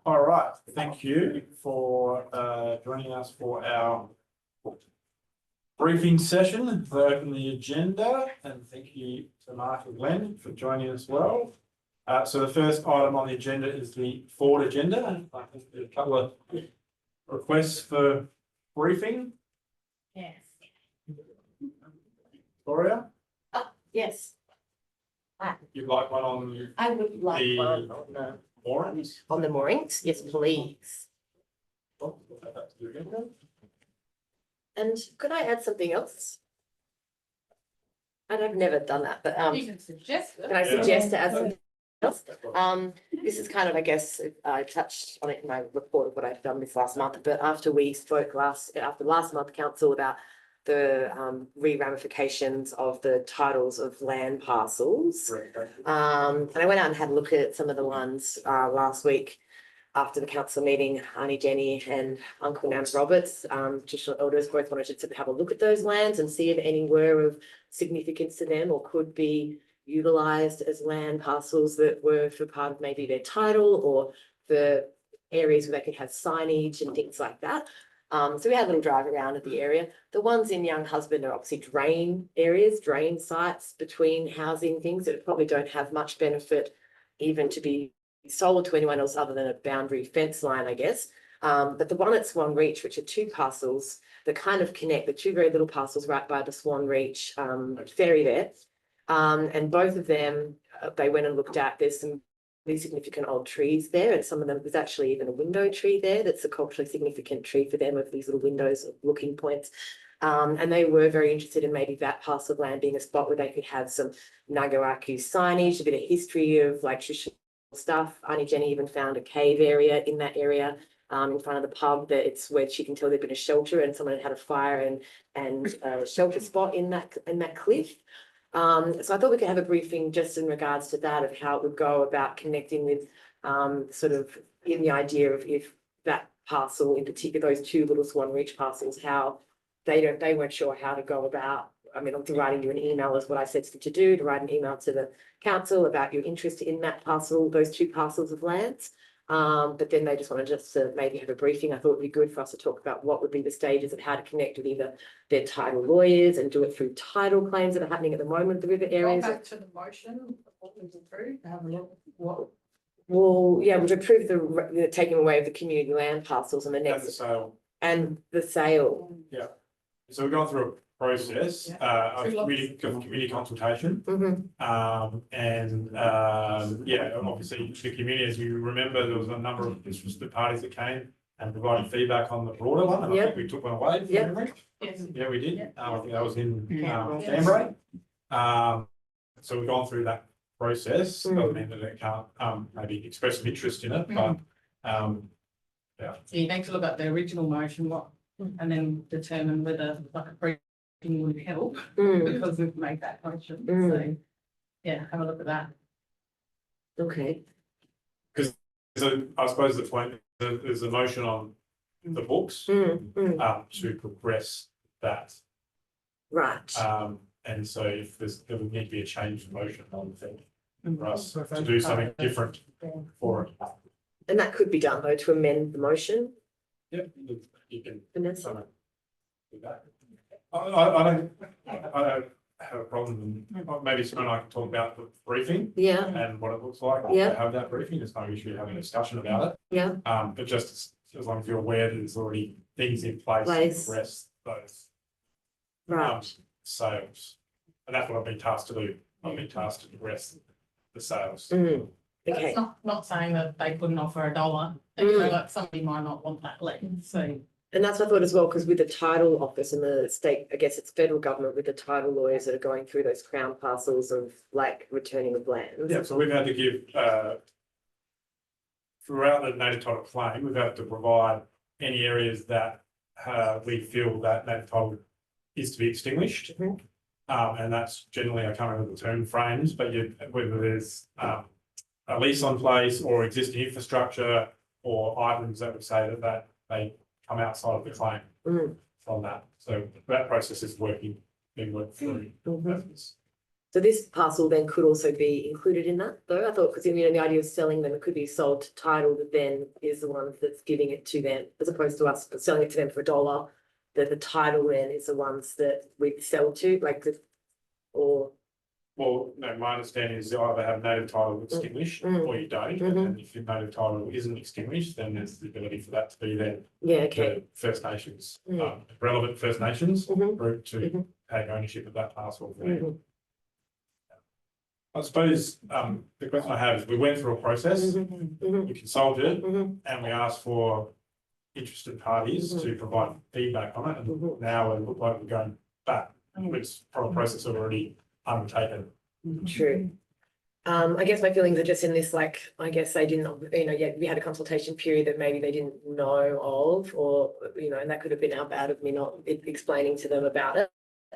All right, thank you for joining us for our briefing session for open the agenda, and thank you to Mark and Glenn for joining as well. So the first item on the agenda is the forward agenda. I think there's a couple of requests for briefing. Yes. Gloria, Yes. you'd like one on I would like The- one on the moorings? moorings. Yes, please. Oh, that's the agenda. And could I add something else? And I've never done that, but You can suggest it. can I Yeah. suggest to add something else? This is kind of, I guess, I touched on it in my report of what I've done this last month, but after we spoke after last month council about the re-ramifications of the titles of land parcels. And I went out and had a look at some of the ones last week after the council meeting. Auntie Jenny and Uncle Nan Roberts, traditional elders, both wanted to have a look at those lands and see if any were of significance to them or could be utilised as land parcels that were for part of maybe their title or for areas where they could have signage and things like that. So we had a little drive around at the area. The ones in Young Husband are obviously drain areas, drain sites between housing things that probably don't have much benefit even to be sold to anyone else other than a boundary fence line, I guess. But the one at Swan Reach, which are two parcels that kind of connect, the two very little parcels right by the Swan Reach ferry there. And both of them, they went and looked at, there's some really significant old trees there, and some of them, there's actually even a window tree there that's a culturally significant tree for them, of these little windows looking points. And they were very interested in maybe that parcel of land being a spot where they could have some Nagaraku signage, a bit of history of like traditional stuff. Auntie Jenny even found a cave area in that area in front of the pub that it's where she can tell there'd been a shelter and someone had a fire and a shelter spot in that cliff. So I thought we could have a briefing just in regards to that, of how it would go about connecting with sort of in the idea of if that parcel in particular, those two little Swan Reach parcels, how they weren't sure how to go about. I mean, I'm writing you an email is what I said to do, to write an email to the council about your interest in that parcel, those two parcels of lands. But then they just wanted to maybe have a briefing. I thought it'd be good for us to talk about what would be the stages of how to connect with either their title lawyers and do it through title claims that are happening at the moment, the river Go areas. back to the motion, what was approved, have a look, what, Well, yeah, we've approved the taking away of the community land parcels and the And the next sale. and the sale. So we've gone through a process, of community consultation. Yeah, obviously the community, as you remember, there was a number of interested parties that came and provided feedback on the broader one, and I think we took one away from memory. yes, Yeah, we did. Yeah. I think that was in Canberra. Canberra. So we've gone through that process. Doesn't mean that it can't maybe express some interest in it, but so you need to look at the original motion, and then determine whether like a briefing would help, because we've made that motion, so. Yeah, have a look at that. Okay. so I suppose the point, there's a motion on the books to progress that. Right. And so if there would need to be a change motion on the thing for us to do something different for it. And that could be done though, to amend the motion, Yep, you can Vanessa. do that. I don't have a problem. Maybe Simone and I can talk about the briefing Yeah, and what it looks like. Yeah. Have that briefing. There's no issue having a discussion about it. yeah, But just as long as you're aware that there's already things in place to address those right. sales. And that's what I've been tasked to do. I've been tasked to address the sales. Okay. That's not saying that they couldn't offer $1, you know, like somebody might not want that left, so. And that's what I thought as well, because with the title office and the state, I guess it's federal government with the title lawyers that are going through those crown parcels of like returning of land. Yeah, so we've had to give, throughout the native title claim, we've had to provide any areas that we feel that native title is to be extinguished. And that's generally, I can't remember the term frames, but whether there's a lease on place or existing infrastructure or items that would say that they come outside of the claim from that. So that process is being worked through. So this parcel then could also be included in that, though. I thought, because the idea of selling them, it could be sold to title that then is the one that's giving it to them, as opposed to us selling it to them for $1. That the title then is the ones that we sell to, like or. Well, no, my understanding is you either have native title extinguished or you don't. And if your native title isn't extinguished, then there's the ability for that to be then the First Nations, relevant First Nations group to take ownership of that parcel. I suppose the question I have is we went through a process, we consulted, and we asked for interested parties to provide feedback on it, and now it looks like we're going back, which from a process already undertaken. True. I guess my feelings are just in this, like, I guess they didn't, we had a consultation period that maybe they didn't know of, or, and that could have been how bad of me not explaining to them about it.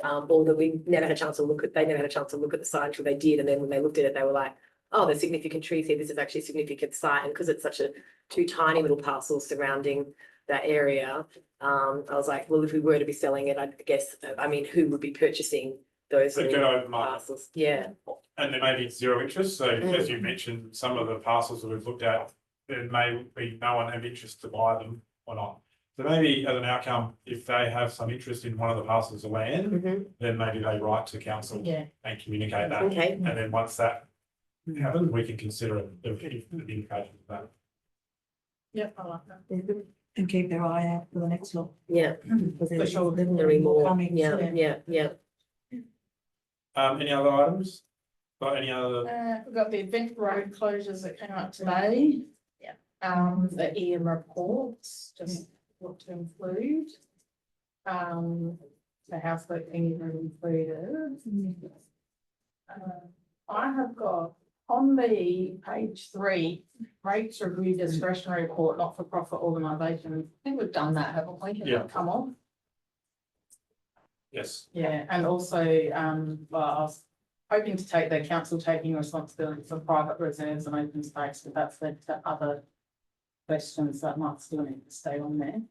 Or that we never had a chance to look at, they never had a chance to look at the site until they did. And then when they looked at it, they were like, oh, there's significant trees here. This is actually a significant site. And because it's such two tiny little parcels surrounding that area, I was like, well, if we were to be selling it, I guess, who would be purchasing those parcels? Yeah. And there may be zero interest. So as you mentioned, some of the parcels that we've looked at, there may be no one have interest to buy them or not. So maybe as an outcome, if they have some interest in one of the parcels of land, then maybe they write to council and communicate that. Okay. And then once that happens, we can consider the indication of that. Yep, I like that. And keep their eye out for the next lot. Yeah. For sure. There'll be more coming. Yeah. Any other items? Got any other? We've got the event road closures that came out today. Yeah. The EM reports, just what to include. The houseboat thing is included. I have got on the page 3, rates review discretionary report, not-for-profit organisation. I think we've done that, haven't we? Yeah. Come on. Yes. Yeah, and also, well, I was hoping to take the council taking responsibility for private reserves and open space, but that's led to other questions that might still need to stay on there.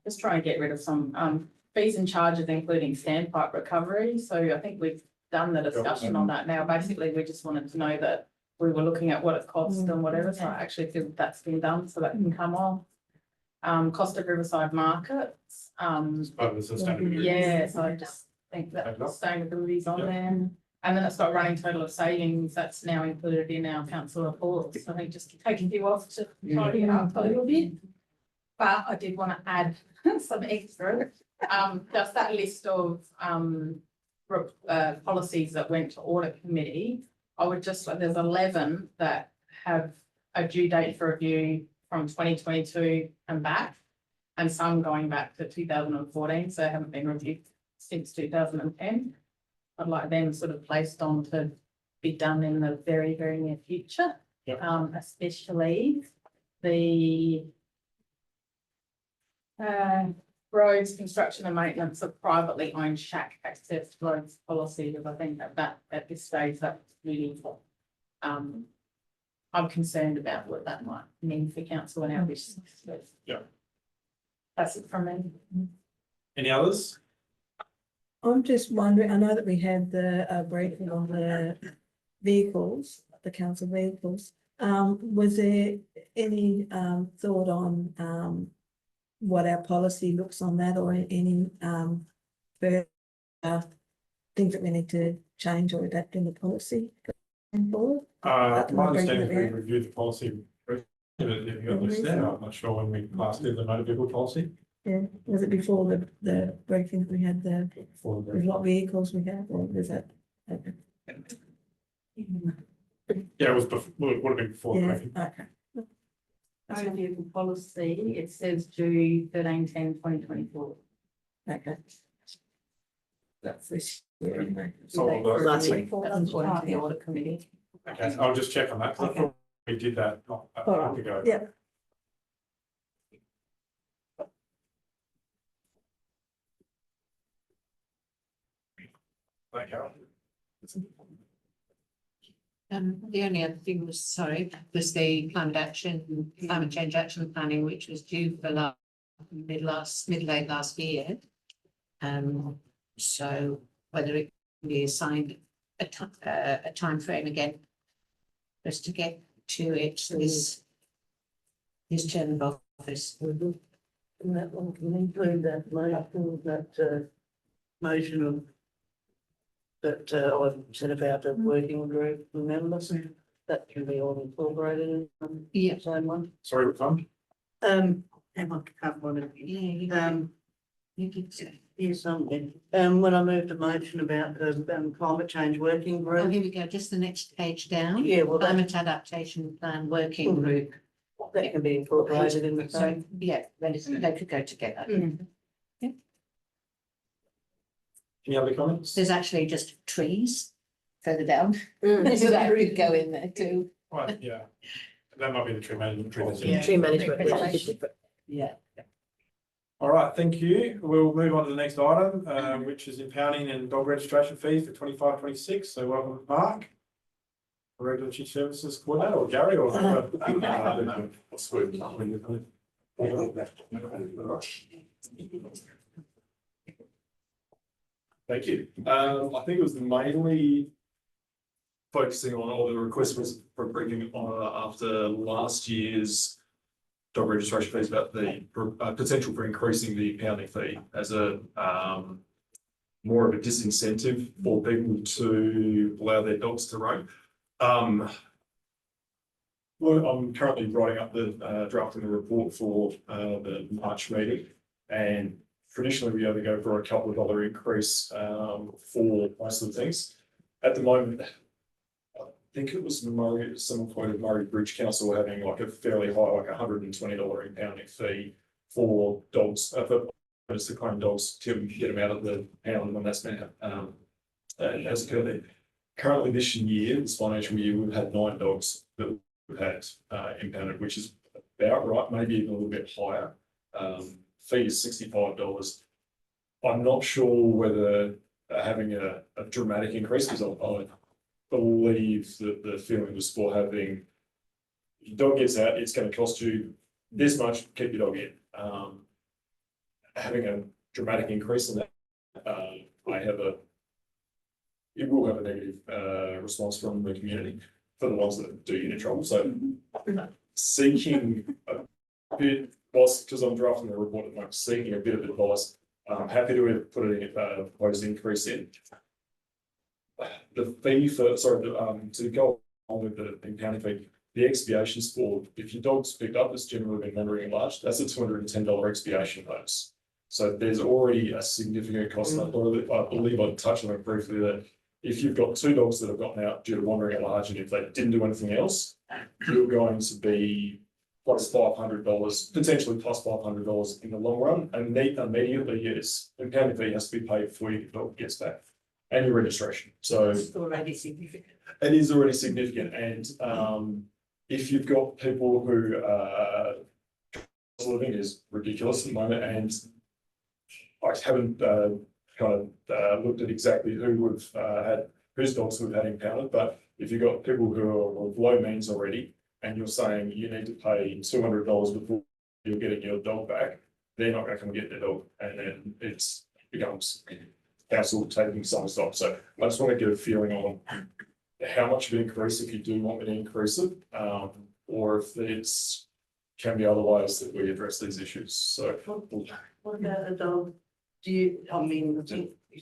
Just trying to get rid of some fees and charges, including standpipe recovery. So I think we've done the discussion on that now. Basically, we just wanted to know that we were looking at what it costs and whatever. So I actually feel that's been done, so that can come off. Cost of Riverside Markets. It's part of the sustainability. Yeah, so I just think that sustainability is on there. And then it's got running total of savings that's now included in our council reports. So I think just taking you off to tidy it up a little bit. But I did want to add some extra, just that list of policies that went to audit committee. I would just like, there's 11 that have a due date for review from 2022 and back, and some going back to 2014, so haven't been reviewed since 2010. I'd like them sort of placed on to be done in the very, very near future. Yep. Especially the roads, construction and maintenance of privately owned shack access roads policy, because I think that at this stage that's really I'm concerned about what that might mean for council and our business. Yeah. That's it from me. Any others? I'm just wondering, I know that we had the briefing on the vehicles, the council vehicles. Was there any thought on what our policy looks on that, or any further things that we need to change or adapt in the policy going forward? My understanding is we reviewed the policy. If you got this there, I'm not sure when we last did the motor vehicle policy. Yeah, was it before the briefing we had Before the with what vehicles we have, or was that? Okay. Yeah, it was before, would have been before the Yeah, briefing. okay. Motor vehicle policy, it says due 13/10/2024. Okay. That's this year anyway. So Last week. That's according to the audit committee. Okay, I'll just check on that, because I thought we did that not that All long right. ago. Yeah. Thank you. The only other thing was, sorry, was the climate change action planning, which was due for mid late last year. So whether it can be assigned a time frame again. Just to get to it, this term of office. And that one can include that motion of that I've said about a working group members. That can be all incorporated in Yeah. the same one. Sorry, what time? Hang on, can't find it. You did say. Here's something. When I moved a motion about the climate change working Oh, group. here we go, just the next page down. Yeah, well, that, Climate adaptation plan working group. that can be incorporated in the So, same. yeah, then they could go together. Any other comments? There's actually just trees further down. Mm. So that could go in there too. Right, yeah. That might be the tree management. Yeah. Tree management, which is different. Yeah. All right, thank you. We'll move on to the next item, which is impounding and dog registration fees for 25-26. So welcome, Mark. Regulatory Services Coordinator, or Gary, or? Thank you. I think it was mainly focusing on, all the request was for bringing on after last year's dog registration fees about the potential for increasing the pounding fee as a more of a disincentive for people to allow their dogs to roam. Well, I'm currently writing up the drafting the report for the March meeting, and traditionally we only go for a couple of dollar increase for most of the things. At the moment, I think it was Murray, someone quoted Murray Bridge Council having like a fairly high, like $120 impounding fee for dogs, for to claim dogs to get them out of the pound when that's been has occurred there. Currently this year, this financial year, we've had 9 dogs that we've had impounded, which is about right, maybe even a little bit higher. Fee is $65. I'm not sure whether having a dramatic increase, because I believe that the feeling was for having, if your dog gets out, it's going to cost you this much, keep your dog in. Having a dramatic increase in that, it will have a negative response from the community for the ones that do get in trouble. So seeking a bit, because I'm drafting the report at the moment, seeking a bit of advice. I'm happy to put a proposed increase in. The fee for, to go on with the impounding fee, the expiation sport, if your dog's picked up, it's generally been wandering at large, that's a $210 expiation bonus. So there's already a significant cost. I believe I touched on it briefly that if you've got 2 dogs that have gotten out due to wandering at large, and if they didn't do anything else, you're going to be plus $500, potentially plus $500 in the long run. And immediately, yes, impounding fee has to be paid before your dog gets back, and your registration. So It's already significant. it is already significant. And if you've got people who living is ridiculous at the moment, and I haven't looked at exactly who we've had, whose dogs we've had impounded, but if you've got people who are of low means already, and you're saying you need to pay $200 before you're getting your dog back, they're not going to come get their dog, and then it becomes council taking some stock. So I just want to get a feeling on how much of an increase, if you do want me to increase it, or if it's can be other ways that we address these issues. So What about a dog? You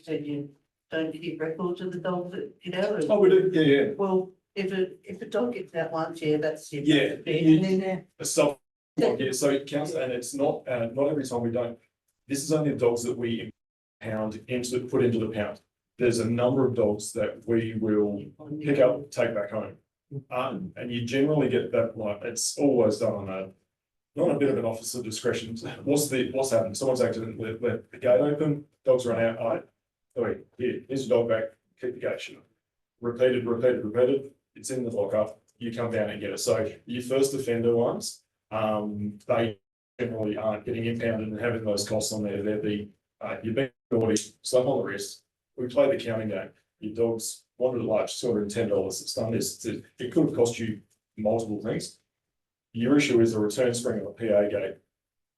said you don't keep records of the dogs that get out. oh, we do, yeah. Well, if a dog gets out once, yeah, that's it. Yeah, And then So, yeah, so it counts, and it's not every time we don't. This is only the dogs that we put into the pound. There's a number of dogs that we will pick up, take back home. And you generally get that, like, it's always done on not a bit of an officer discretion. What's happened? Someone's accidentally left the gate open, dogs run out. Here's your dog back, keep the gate shut. Repeated. It's in the lockup. You come down and get it. So your first offender ones, they generally aren't getting impounded and having those costs on there. They're you've been naughty, slap on the wrist. We play the counting game. Your dog's wandered at large, $210. It's done this. It could have cost you multiple things. Your issue is a return spring of a PA gate.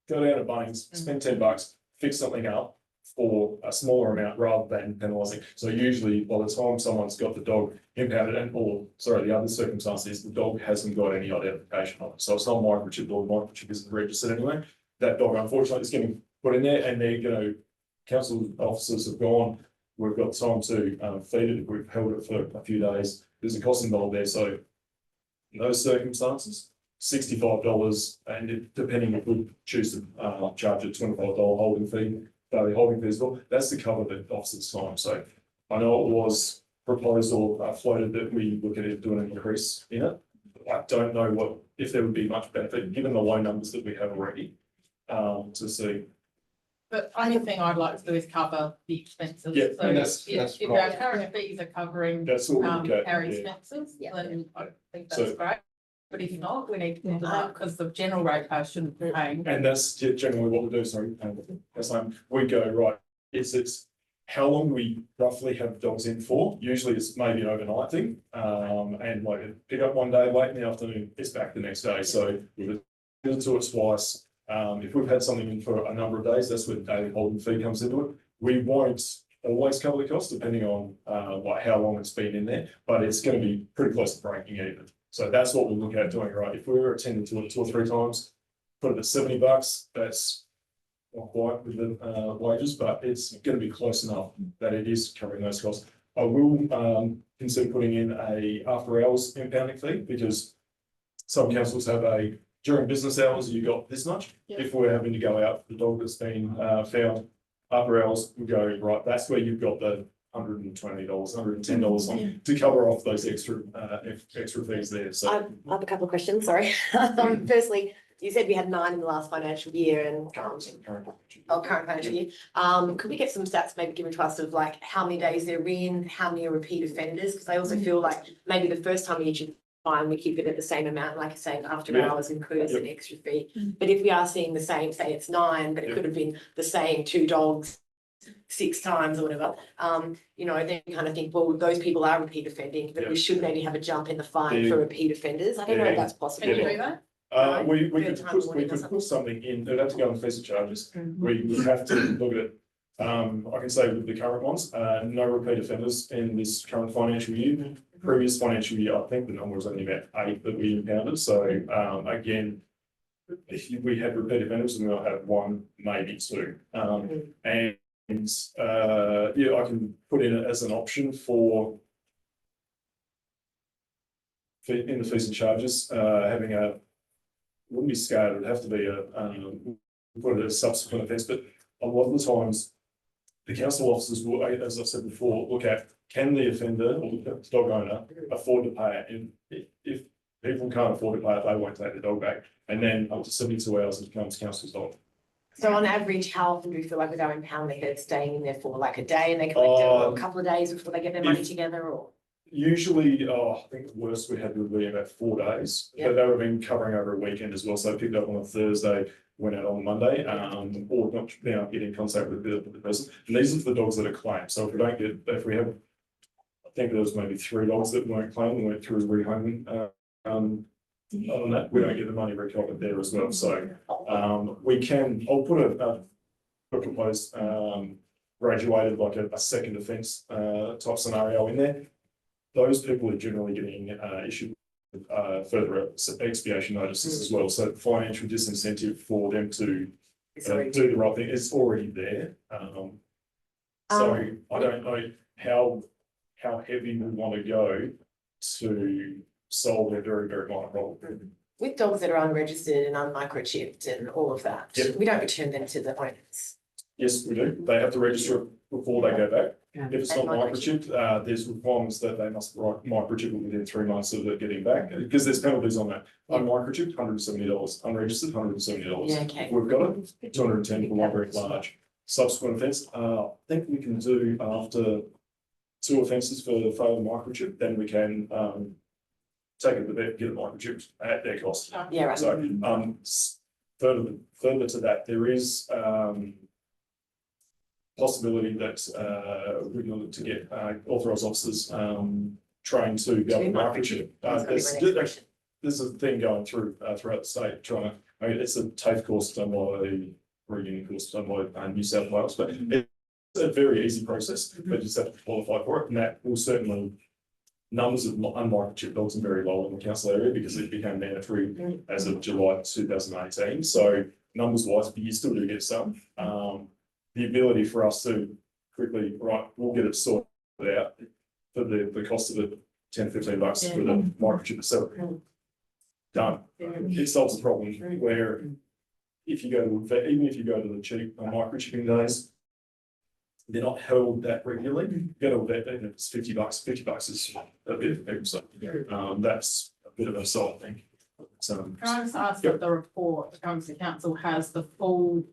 Go down to Bunnings, spend $10, fix something up, for a smaller amount rather than penalising. So usually by the time someone's got the dog impounded the other circumstance is the dog hasn't got any identification on it. So it's not microchipped or microchip isn't registered anyway. That dog unfortunately is getting put in there and council officers have gone, we've got time to feed it, we've held it for a few days. There's a cost involved there. So in those circumstances, $65, and depending if we choose to charge a $25 holding fee, daily holding fee as well, that's to cover the officer's time. So I know it was proposed or floated that we look at it doing an increase in it. I don't know if there would be much benefit, given the low numbers that we have already, to see. But only thing I'd like to do is cover the expenses. Yeah, So and that's if our right. current fees are covering That's all we look at, our yeah. expenses, Yeah. then I think So- that's great. But if not, we need to put it up because the general rate pay shouldn't be paying. And that's generally what we do, sorry, that's we go, right, it's how long we roughly have dogs in for, usually it's maybe an overnight thing. And like pick up one day, late in the afternoon, it's back the next day, so we've been to it twice. If we've had something in for a number of days, that's where the daily holding fee comes into it. We won't always cover the cost depending on how long it's been in there, but it's going to be pretty close to breaking even. So that's what we'll look at doing, right? If we were attending to it 2 or 3 times, put it at $70, that's not quite with the wages, but it's going to be close enough that it is covering those costs. I will consider putting in a after hours impounding fee because some councils have during business hours, you got this much. Yeah. If we're having to go out, the dog that's been found after hours, we go, right, that's where you've got the $120, $110 on to cover off those extra fees there. So I have a couple of questions, sorry. Firstly, you said we had 9 in the last financial year and current financial year. Could we get some stats maybe given to us of like how many days they're in, how many are repeat offenders? Because I also feel like maybe the first time we issue fine, we keep it at the same amount, like you're saying, after hours includes an extra fee. But if we are seeing the same, say it's 9, but it could have been the same 2 dogs 6 times or whatever, then you kind of think, well, those people are repeat offending, but we should maybe have a jump in the fine for repeat offenders. I don't know if that's possible. Can you do that? we Good could time we warning or could something. put something in, they'd have to go on fees and charges. We would have to look at it. I can say with the current ones, no repeat offenders in this current financial year. Previous financial year, I think the number was only about 8 that we impounded. So again, if we had repeat offenders, we might have 1, maybe 2. And I can put in it as an option for in the fees and charges, having wouldn't be scaled, it would have to be put it as subsequent offence, but a lot of the times the council officers will, as I said before, look at can the offender or the dog owner afford to pay it, and if people can't afford to pay it, they won't take the dog back, and then up to 72 hours it becomes council's dog. So on average, how often do we feel like with our impound they're staying in there for like a day and they collect it, or a couple of days before they get their money together, or? Usually, I think the worst we had would be about 4 days, but they would have been covering over a weekend as well. So picked up on a Thursday, went out on Monday, or not get in contact with the person. And these are the dogs that are claimed. So if we have, I think there was maybe 3 dogs that weren't claimed and went through rehoming. Other than that, we don't get the money recovered there as well. So I'll put a proposed graduated like a second offence type scenario in there. Those people are generally getting issued further expiation notices as well. So financial disincentive for them to do the right thing is already there. So I don't know how heavy we want to go to solve a very, very minor problem. With dogs that are unregistered and unmicrochipped and all of that, Yep. we don't return them to the owners. Yes, we do. They have to register it before they go back. If it's not And microchipped, there's requirements that they must microchip it within 3 months of it getting back, because there's penalties on that. Unmicrochipped, $170, unregistered, $170. Yeah, okay. If we've got it, 210 for one very large. Subsequent offence, I think we can do after 2 offences for the failed microchip, then we can take it to the vet, get it microchipped at their cost. Yeah, right. So further to that, there is possibility that we can look to get authorised officers trained to be able to microchip. There's a thing going through throughout the state trying to, it's a TAFE course done by, or a uni course done by New South Wales, but a very easy process, but you just have to qualify for it, and that will certainly. Numbers of unmicrochipped dogs are very low in the council area because it became mandatory as of July 2018. So numbers wise, but you still do get some. The ability for us to quickly, right, we'll get it sorted out for the cost of the 10, 15 bucks for the microchip itself. Done. It solves the problem where if you go to a vet, even if you go to the cheap microchipping days, they're not held that regularly. You go to a vet, and it's 50 bucks. 50 bucks is a bit of people, so that's a bit of a side thing. So, Can I just ask that the report that comes to council has the full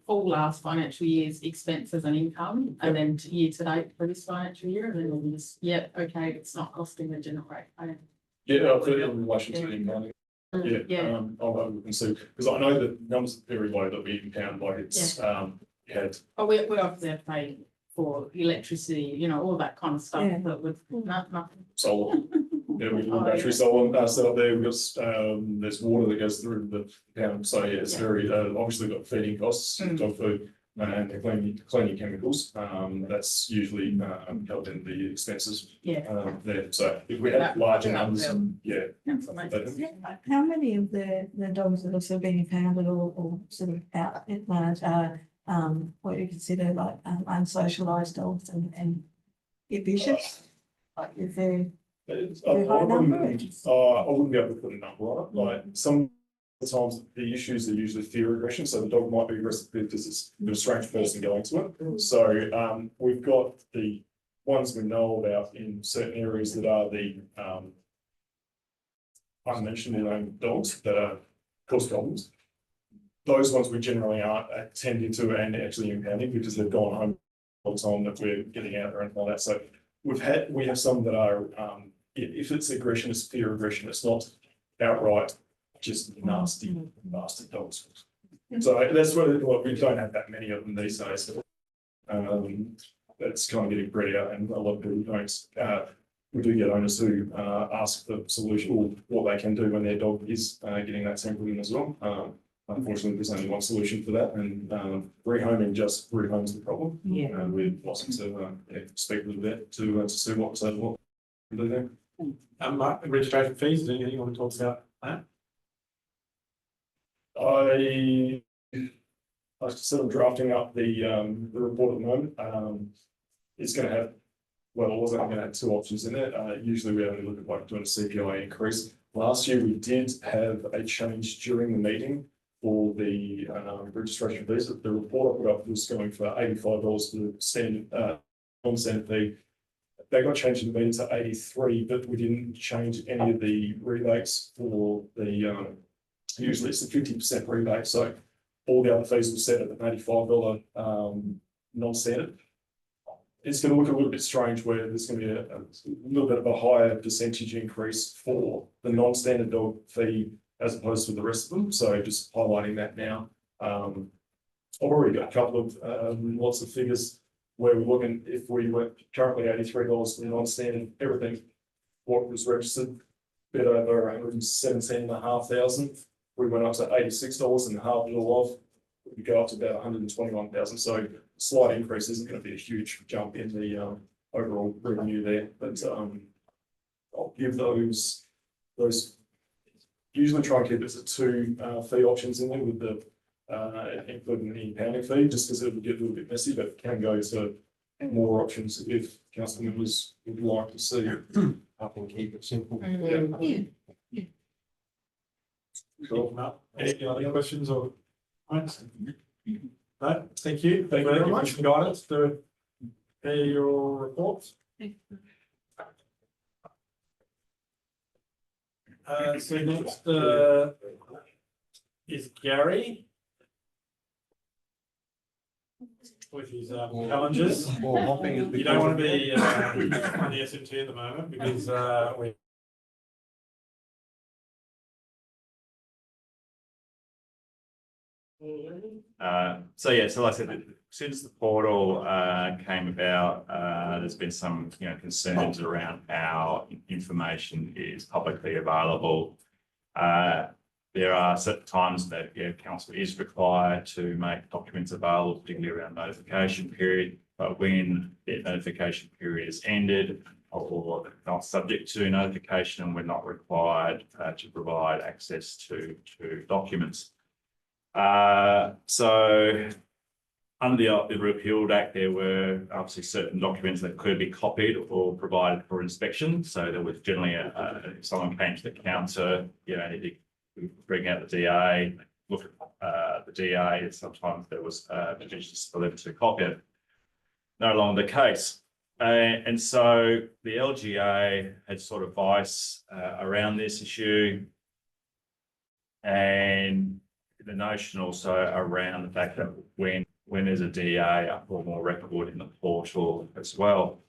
last financial year's expenses and income, and then year to date for this financial year, and then we'll just, yeah, okay, it's not costing the general rate. yeah, I'll put it in relation to the impounding. Yeah, Yeah. I'll have a look and see, because I know that numbers are very low that we impound, like it's, we had, But we obviously have to pay for electricity, you know, all that kind of stuff, Yeah. but with nothing. solar. Yeah, we've got Oh, battery yeah. solar set up there, we've got, there's water that goes through the town, so yeah, it's Yeah. very, obviously got feeding costs, dog food. And cleaning chemicals, that's usually, held in the expenses, Yeah. there, so if we had larger numbers, yeah. Council makes sense. How many of the dogs that are sort of being impounded or sort of out at large are, what you consider like unsocialised dogs and vicious? Like, is there? I high number? wouldn't be able to put a number on it, like some times the issues are usually fear aggression, so the dog might be aggressive because it's a strange person going to it. So we've got the ones we know about in certain areas that are the unmentioned named dogs that are cause problems. Those ones we generally aren't attending to and actually impounding because they've gone home all the time that we're getting out there and all that. So we have some that are if it's aggression, it's fear aggression, it's not outright just nasty dogs. So that's what we don't have that many of them these days. That's kind of getting bred out, and a lot of people don't. We do get owners who ask the solution or what they can do when their dog is getting that sample in as well. Unfortunately, there's only one solution for that, and rehoming just rehomes the problem. Yeah. We're asking to speak with the vet to see what we do there. Mark, registration fees, is there anything you want to talk about that? I still am drafting up the report at the moment. It's going to have, well, it wasn't going to have two options in it. Usually we only look at like doing a CPI increase. Last year we did have a change during the meeting for the registration fees. The report I put up was going for $85 for the standard non-standard fee. They got changed in the meeting to 83, but we didn't change any of the rebates for the usually it's a 50% rebate, so all the other fees were set at an $85 non-standard. It's going to look a little bit strange where there's going to be a little bit of a higher percentage increase for the non-standard dog fee as opposed to the rest of them. So just highlighting that now. I've already got a couple of lots of figures where we're looking, if we were currently $83 for the non-standard, everything what was registered, a bit over 117,500. We went up to $86 and half it all off. We go up to about 121,000. So a slight increase isn't going to be a huge jump in the overall revenue there. But I'll give those usually try and keep it to two fee options in there with the including the impounding fee, just because it would get a little bit messy, but it can go to more options if council members would like to see. I can keep it simple. Yeah. Cool. Any other questions or comments? No, thank you. Thank you very much. For guidance to hear your reports. So next is Gary with his challenges. You don't want to be on the SMT at the moment because we. So like I said, as soon as the portal came about, there's been some concerns around how information is publicly available. there are certain times that, council is required to make documents available, particularly around notification period. But when the notification period is ended or not subject to notification, and we're not required to provide access to documents. So under the Repealed Act, there were obviously certain documents that could be copied or provided for inspection. So there was generally if someone came to the counter, they bring out the DA, look at the DA, and sometimes there was petitions for them to copy it. No longer the case. And so the LGA had sort of advice around this issue, and the notion also around the fact that when there's a DA, a formal record in the portal as well.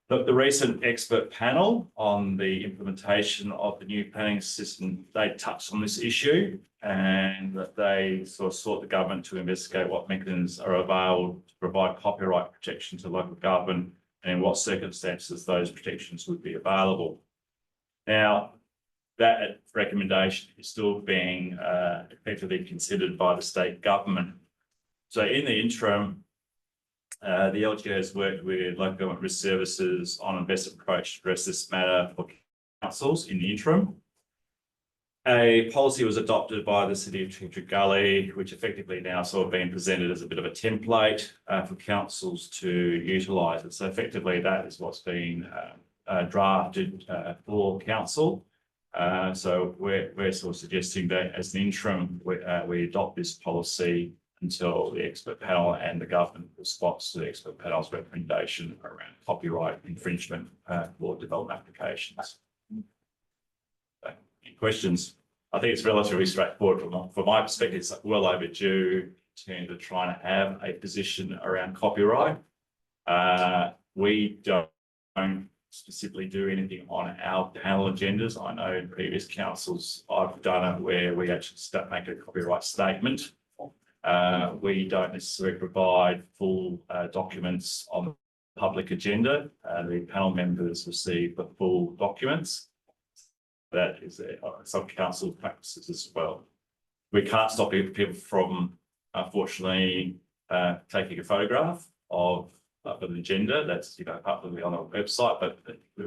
The recent expert panel on the implementation of the new planning system, they touched on this issue, and that they sort of sought the government to investigate what mechanisms are available to provide copyright protection to local government, and in what circumstances those protections would be available. Now, that recommendation is still being effectively considered by the state government. So in the interim, the LGA has worked with local government risk services on a best approach to address this matter for councils in the interim. A policy was adopted by the City of Chingachgook Gully, which effectively now sort of being presented as a bit of a template for councils to utilise it. So effectively that is what's been drafted for council. So we're sort of suggesting that as an interim, we adopt this policy until the expert panel and the government response to the expert panel's recommendation around copyright infringement for development applications. So, any questions? I think it's relatively straightforward from my perspective. It's well overdue in terms of trying to have a position around copyright. We don't specifically do anything on our panel agendas. I know in previous councils I've done it where we actually make a copyright statement. We don't necessarily provide full documents on the public agenda. The panel members receive the full documents. That is some council practices as well. We can't stop people from, unfortunately, taking a photograph of an agenda. That's publicly on our website, but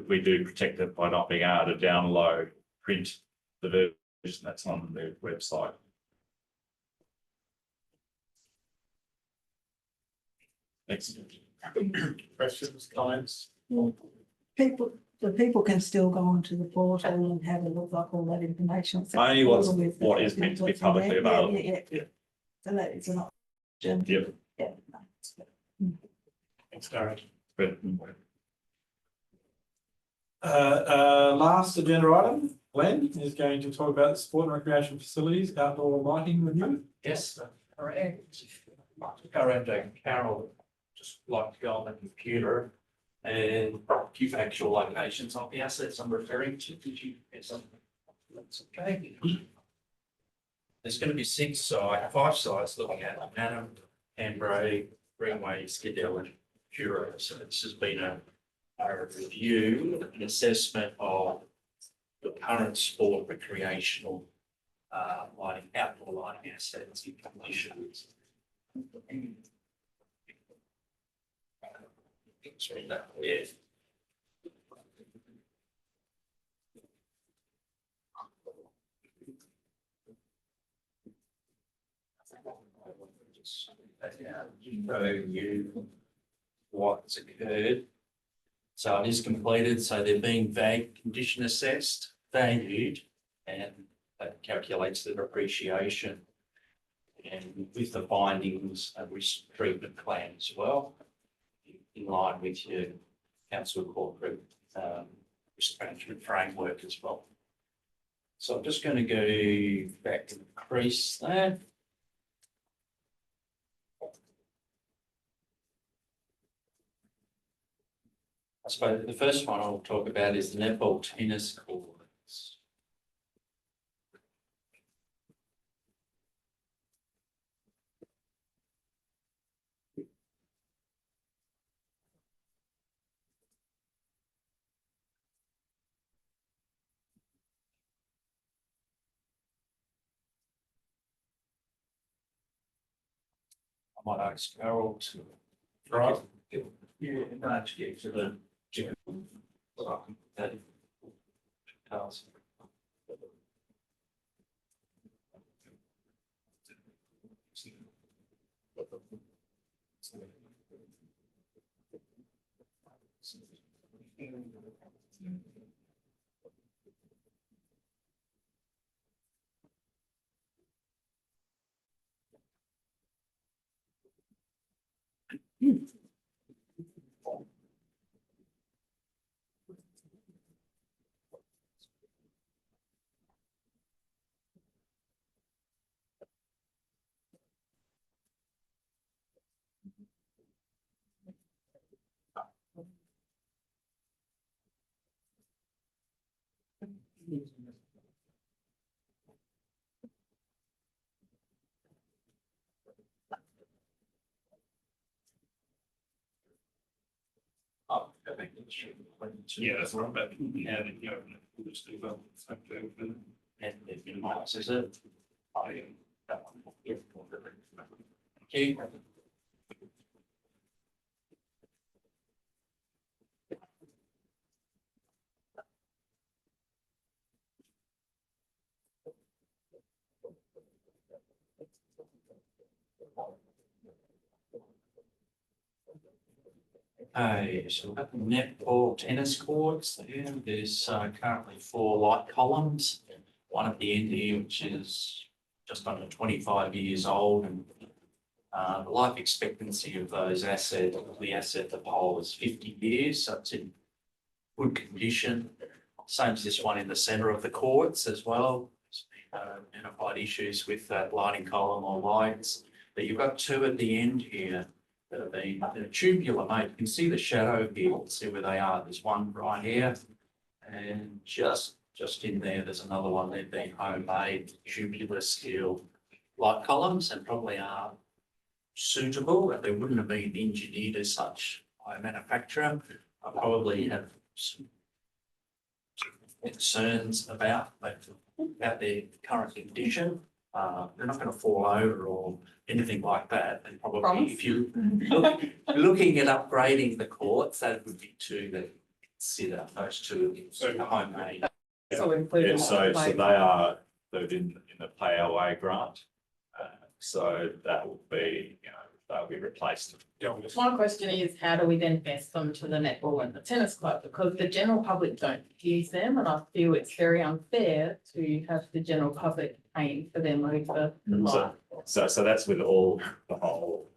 we do protect it by not being able to download, print the version that's on the website. Thanks. Questions, comments? The people can still go onto the portal and have a look like all that information. Only what is meant to be publicly available. Yeah. So that is an option. Yep. Yeah. Thanks, Darren. But Last agenda item, Glenn is going to talk about the sport and recreation facilities outdoor lighting review. Yes, correct. Current Carol, just like to go on the computer and keep actual locations of the assets I'm referring to. Did you get some? That's okay. There's going to be five sites looking at Manham, Canberra, Greenway, Skidell, and Curo. So this has been a review, an assessment of the current sport recreational lighting, outdoor lighting assets in conditions. Yeah. Show you what's occurred. So it is completed. So they're being condition assessed, valued, and that calculates the depreciation. And with the findings, a risk treatment plan as well, in line with your council corporate risk management framework as well. So I'm just going to go back and increase that. I suppose the first one I'll talk about is the netball tennis courts. might ask Carol to. Right. Yeah, no, actually, to the. That. Details. I think it should. Yeah, that's right, but yeah, you know, we'll just do that. And if you might, is it? I. That one. Yeah. Okay. So we've got the netball tennis courts there. There's currently 4 light columns. One at the end here, which is just under 25 years old, and the life expectancy of those assets, the asset, the pole is 50 years, so it's in good condition. Same as this one in the centre of the courts as well. Identified issues with that lighting column or lights, but you've got 2 at the end here that have been, they're tubular, mate. You can see the shadow here, see where they are. There's one right here, and just in there, there's another one. They've been homemade tubular steel light columns, and probably are suitable, but they wouldn't have been engineered as such by a manufacturer. I probably have some concerns about their current condition. They're not going to fall over or anything like that. And probably Promise? if you looking at upgrading the courts, that would be 2 that consider those 2 homemade. So including. Yeah, so they are included in the pay our way grant. So that will be, you know, they'll be replaced. My question is, how do we then best them to the netball and the tennis club? Because the general public don't use them, and I feel it's very unfair to have the general public paying for them over the life. So that's with all, the whole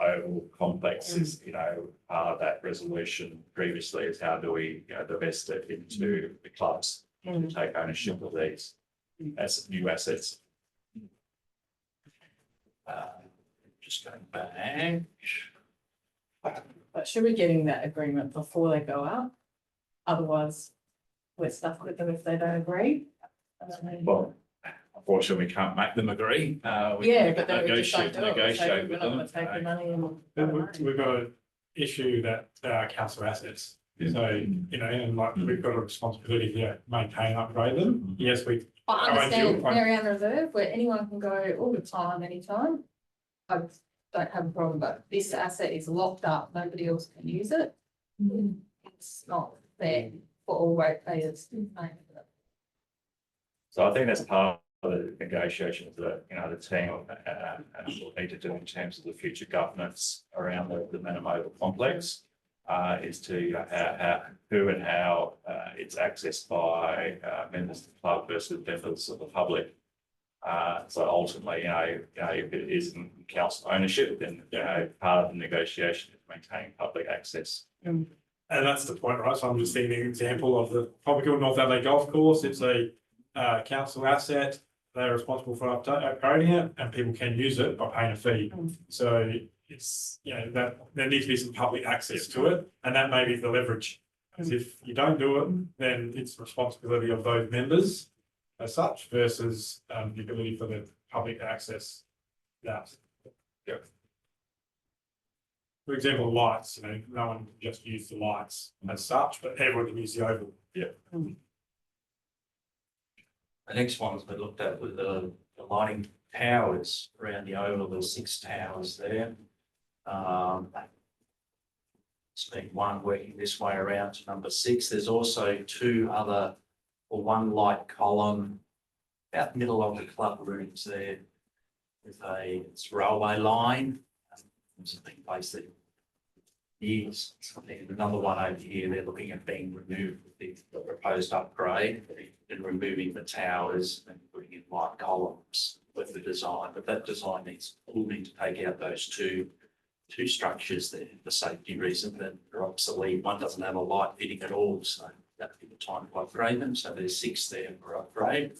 oval complex is, you know, part of that resolution previously is how do we, you know, divest it into the clubs to take ownership of these as new assets. Just going back. But should we getting that agreement before they go up? Otherwise, we're stuck with them if they don't agree. Well, unfortunately, we can't make them agree. Yeah, but then we just don't do it. We're Negotiate not with gonna them. take the money and. We've got an issue that council assets. So, you know, and like we've got a responsibility to maintain, upgrade them. Yes, we. I do understand it. Marianne Reserve, where anyone can go all the time, anytime. I don't have a problem, but this asset is locked up, nobody else can use it. It's not fair for all ratepayers to pay for it. So I think that's part of the negotiations that, you know, the team will need to do in terms of the future governance around the Manamova complex. Is to who and how it's accessed by members of the club versus members of the public. So ultimately, you know, if it isn't council ownership, then, you know, part of the negotiation is maintaining public access. And that's the point, right? So I'm just seeing an example of the Tropical North Adelaide Golf Course. It's a council asset. They're responsible for upgrading it, and people can use it by paying a fee. So it's, you know, that there needs to be some public access to it, and that may be the leverage. Because if you don't do it, then it's the responsibility of those members as such versus the ability for the public to access that. Yeah. For example, lights, you know, no one can just use the lights as such, but everyone can use the oval. Yeah. The next ones we looked at with the lighting towers around the oval, there's 6 towers there. It's been one working this way around to number 6. There's also 2 other, or 1 light column about the middle of the club rooms there with it's railway line. It's been placed there years. And another one over here, they're looking at being removed with the proposed upgrade and removing the towers and putting in light columns with the design. But that design will need to take out those two structures there for safety reasons that are obsolete. One doesn't have a light fitting at all, so that'd be the time to upgrade them. So there's 6 there for upgrade.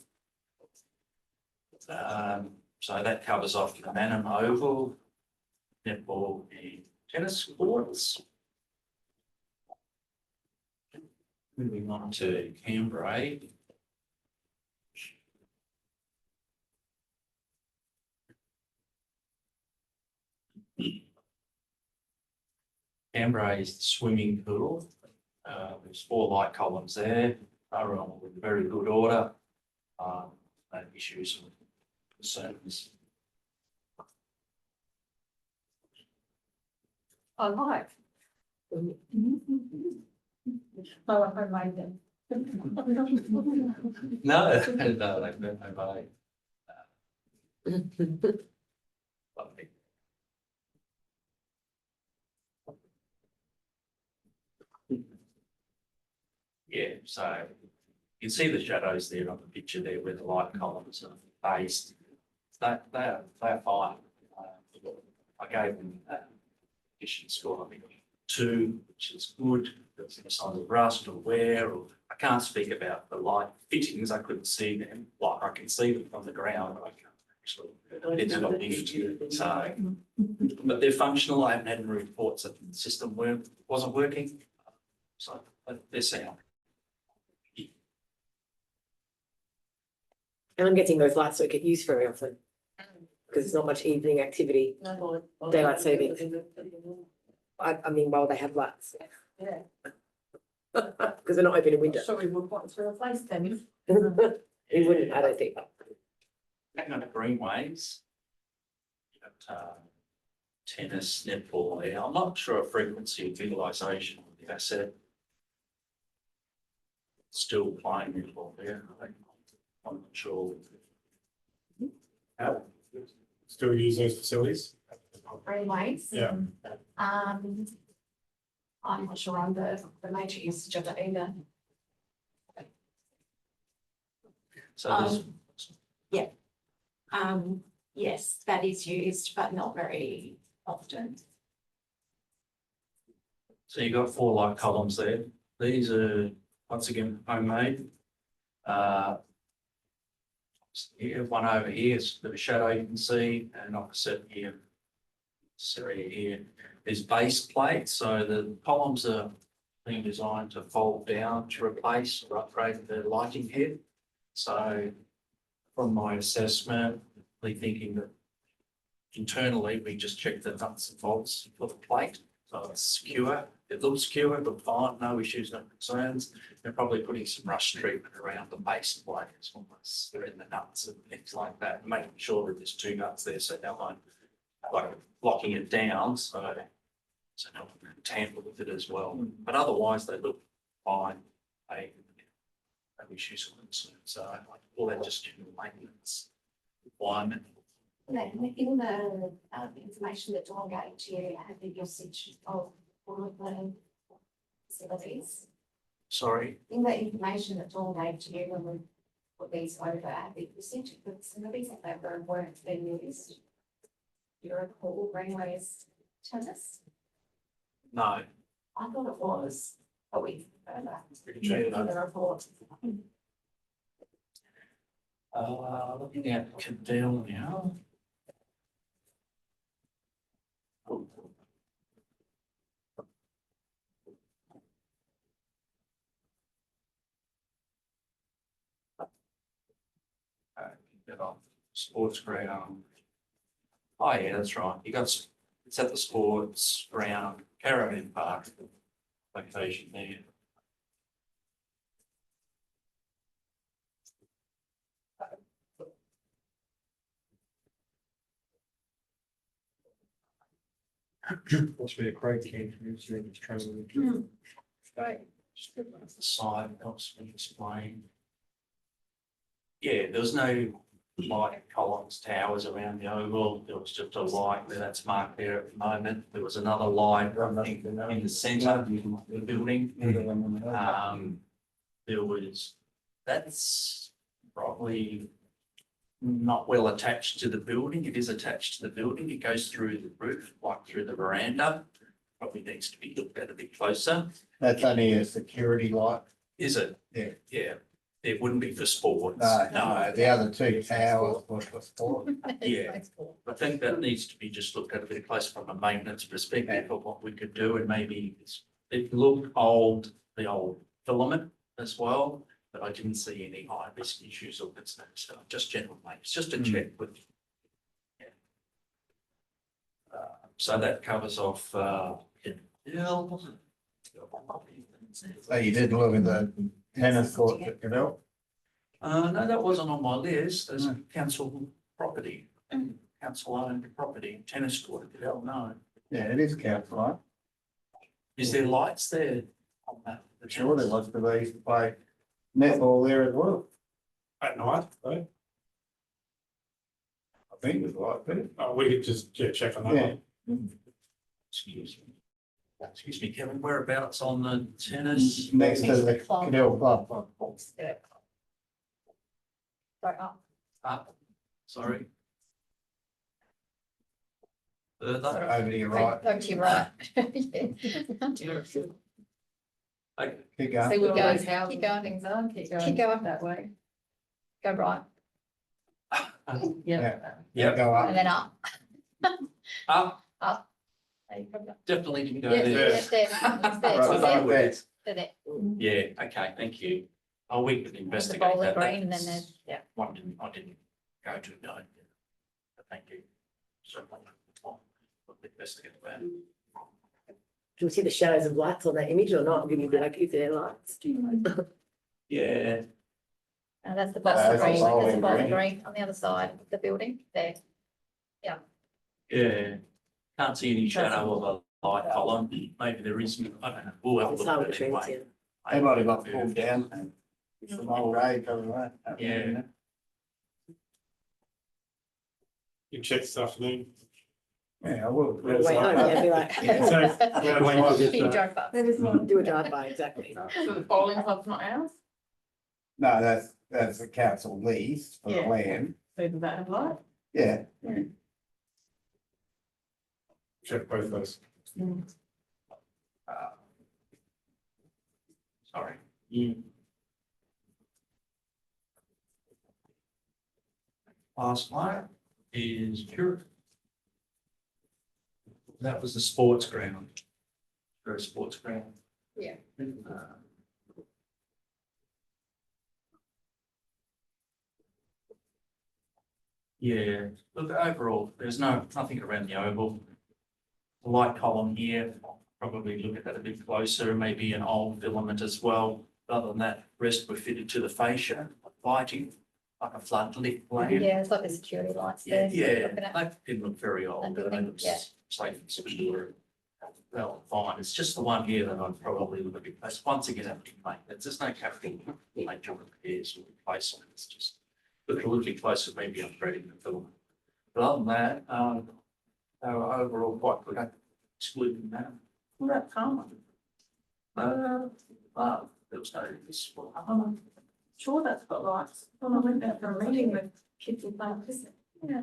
So that covers off the Manor Oval, netball and tennis courts. Moving on to Canberra. Canberra is the swimming pool. There's 4 light columns there. They're all in very good order. No issues or concerns. I like. Oh, I like them. No, they've been nobody. Lovely. Yeah, so you can see the shadows there on the picture there where the light columns are based. They're fine. I gave them addition score, I think 2, which is good. There's no signs of rust or wear, or I can't speak about the light fittings. I couldn't see them. Like I can see them from the ground, but I can't actually. It's not lift. So, but they're functional. I haven't had any reports that the system wasn't working. So they're sound. And I'm guessing those lights don't get used very often because it's not much evening activity. Daylight saving. I mean, while they have lights. Yeah. Because they're not open in winter. So we would want to replace them. We wouldn't, I don't think. Back on the greenways. Tennis, netball there. I'm not sure of frequency of utilisation of the asset. Still playing netball there. I'm not sure. Still use those facilities? Greenways. Yeah. I'm not sure on the major usage of it either. So there's Yes, that is used, but not very often. So you've got 4 light columns there. These are once again homemade. Here, one over here is the shadow you can see, and opposite here, this area here is base plate. So the columns are being designed to fold down to replace or upgrade the lighting head. So from my assessment, we're thinking that internally we just check the nuts and bolts for the plate. So it's secure. It looks secure, it looks fine, no issues, no concerns. They're probably putting some rust treatment around the base plate as well as they're in the nuts and things like that, making sure that there's 2 nuts there so no one like locking it down so no one can tamper with it as well. But otherwise they look fine. They no issues or concerns. So all that just general maintenance requirement. Then in the information that Dawn gave to you, had the usage of all of the facilities. Sorry. In the information that Dawn gave to you when we put these over, had the usage of the facilities that weren't being used. You recall Greenways tennis? No. I thought it was, but we further Check it in out. the report. Looking at Cadell now. Get off sports ground. Oh yeah, that's right. It's at the sports ground, Caravan Park location there. Must be a Craig King, who's doing his training. Great. The side helps me explain. Yeah, there was no light columns, towers around the oval. There was just a light where that's marked there at the moment. There was another light, I think, in the centre of the building. There was, that's probably not well attached to the building. It is attached to the building. It goes through the roof, like through the veranda. Probably needs to be looked at a bit closer. That's only a security light. Is it? Yeah. Yeah, it wouldn't be for sports. No, the other two towers was for sport. Yeah. I think that needs to be just looked at a bit closer from a maintenance perspective of what we could do, and maybe it looked old, the old filament as well, but I didn't see any high risk issues or it's just general maintenance, just a check with. Yeah. So that covers off, So you did look at the tennis court at Cadell? no, that wasn't on my list. There's council property, council owned property, tennis court, no. Yeah, it is council, right? Is there lights there on that? Sure, there was, because they used to play netball there as well. At night, though, I think it was like that. we could just check on that Yeah. one. Excuse me, Kevin, whereabouts on the tennis? Next to the Cadell Club. Up, sorry. Further, Over to your right. Go to your right. okay, Keep going. See what All goes, those houses. keep going, things on, Keep keep going, that way. go right, Yeah. yeah, Go and up. then up. up, There you go. definitely didn't go Yeah, there. yeah, there, Right, there, there. there. Yeah, okay, thank you. Oh, we could The investigate bowling that. green, and then there's, yeah. One I didn't go to, no. But thank you. Certainly. We'll investigate that. Do you see the shadows of lights on that image or not? Can you be like, is there lights? Yeah, And that's the That's bowling green, the bowling there's the bowling green. green on the other side of the building, there. yeah. Can't see any shadow of a light column. Maybe there is, I don't know. We'll have a It's look hard at with it trees, anyway. yeah. They might have got pulled down. And it's from old age, doesn't it? Yeah. You can check this afternoon. Yeah, I will. On the way home, yeah, be like. Yeah, so, You drove up. Do a drive-by, exactly. So the bowling club's not ours? No, that's the council lease for the Yeah. land. So does that have light? Yeah, check both those. Sorry. Last one is pure. That was the sports ground. For a sports ground. Yeah. Yeah, look, overall, there's nothing around the oval. The light column here, probably look at that a bit closer, maybe an old filament as well. Other than that, rest were fitted to the fascia, lighting, like a floodlit lamp. Yeah, it's like the security lights Yeah, there. yeah, Looking at- that didn't look very old, That but I building, think yeah. it's safe and secure. Well, fine, it's just the one here that I'd probably look a bit, that's once again, a big maintenance, there's no capital major repairs or replacement, it's just. Look a little bit closer, maybe upgrading the filament. But other than that, they were overall quite good at excluding that. Well, that calm. There was no, this, Sure, that's got lights. When I went there for a meeting with kids and things. Yeah.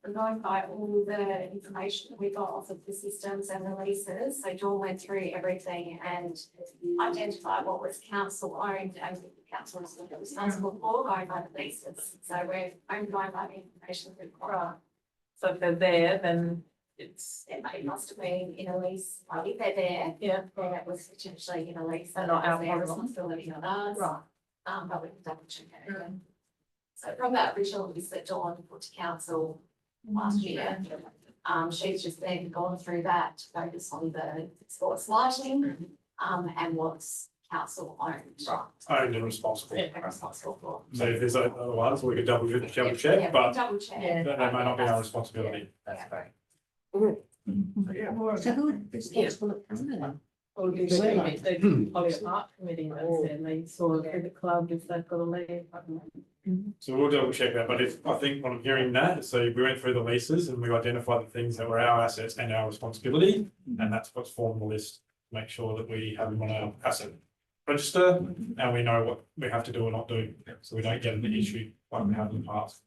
And going by all the information that we got off of the systems and the leases, so Dawn went through everything and identified what was council owned and what the council was responsible for going by the leases. So we're only going by the information that we've got. So if they're there, then it's, It must have been in a lease, like if they're there, yeah. then it was potentially in a lease. And not our their problem. responsibility, not ours. Right. But we can double check it again. So from that original list that Dawn put to council last year, she's just then gone through that to focus on the sports lighting, and what's council owned. Owned and responsible. Yeah. And responsible for. So if there's other ones, we could double Yeah, check, but double check. Yeah. that may not be our responsibility. That's great. So who would be responsible at Canada? Or do they Holly Park Committee, that's their lead, or the club if they've got a lead. So we'll double check that, but I think what I'm hearing that, so we went through the leases and we identified the things that were our assets and our responsibility. And that's what's formed the list, to make sure that we have them on our asset register and we know what we have to do or not do. So we don't get an issue like we have in the past.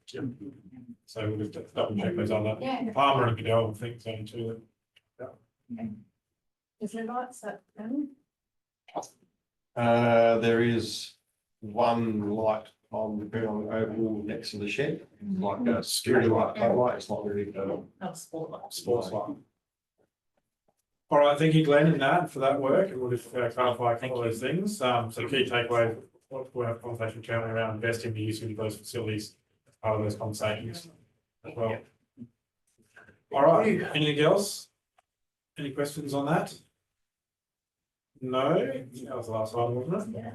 So we'll just double check those other Yeah. Palmer and Goodell and things on too. Is there lights that? There is one light on the oval next to the shed, like a security light, light, it's not really, Sport light. Sports line. All right, thank you, Glenn, and Nat, for that work, and we'll just clarify a couple of those things. So the key takeaway, we'll have a conversation internally around investing the use of those facilities as part of those conversations as well. All right, anything else? Any questions on that? No, that was the last item, wasn't it?